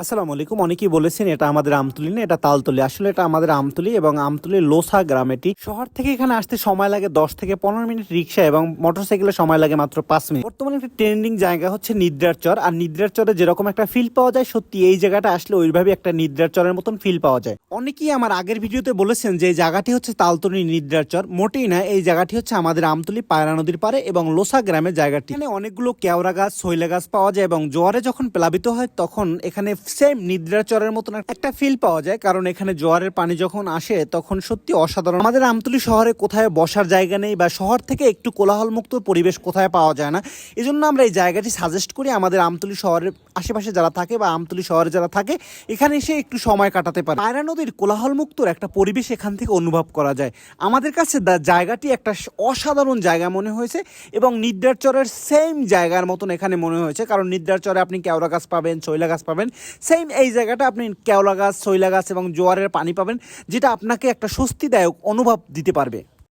আসসালামু আলাইকুম। অনেকেই বলেছেন এটা আমাদের আমতলী না, এটা তালতলী। আসলে এটা আমাদের আমতলী এবং আমতলীর লোসা গ্রাম। এটি শহর থেকে এখানে আসতে সময় লাগে 10 থেকে 15 মিনিট রিক্সা এবং মোটরসাইকেলে সময় লাগে মাত্র 5 মিনিট। বর্তমানে একটা ট্রেন্ডিং জায়গা হচ্ছে নিদ্রার চর। আর নিদ্রার চরে যেরকম একটা ফিল পাওয়া যায়, সত্যি এই জায়গাটা আসলে ওইভাবে একটা নিদ্রার চরের মতন ফিল পাওয়া যায়। অনেকেই আমার আগের ভিডিওতে বলেছেন যে এই জায়গাটি হচ্ছে তালতলী নিদ্রার চর। মোটেই না, এই জায়গাটি হচ্ছে আমাদের আমতলী পায়রা নদীর পারে এবং লোসা গ্রামের জায়গাটি। এখানে অনেকগুলো কেওড়া গাছ, শৈলা গাছ পাওয়া যায় এবং জোয়ারে যখন প্লাবিত হয় তখন এখানে সেম নিদ্রা চরের মতন একটা ফিল পাওয়া যায়, কারণ এখানে জোয়ারের পানি যখন আসে তখন সত্যি অসাধারণ। আমাদের আমতলী শহরে কোথায় বসার জায়গা নেই বা শহর থেকে একটু কোলাহল মুক্ত পরিবেশ কোথায় পাওয়া যায় না। এই জন্য আমরা এই জায়গাটি সাজেস্ট করি আমাদের আমতলী শহরের আশেপাশে যারা থাকে বা আমতলী শহরে যারা থাকে এখানে এসে একটু সময় কাটাতে পারে। পায়রা নদীর কোলাহল মুক্ত একটা পরিবেশ এখান থেকে অনুভব করা যায়। আমাদের কাছে জায়গাটি একটা অসাধারণ জায়গা মনে হয়েছে এবং নিদ্রার চরের সেম জায়গার মতন এখানে মনে হয়েছে, কারণ নিদ্রার চরে আপনি কেওড়া গাছ পাবেন, শৈলা গাছ পাবেন। সেম এই জায়গাটা আপনি কেওড়া গাছ, শৈলা গাছ এবং জোয়ারের পানি পাবেন, যেটা আপনাকে একটা স্বস্তিদায়ক অনুভব দিতে পারবে।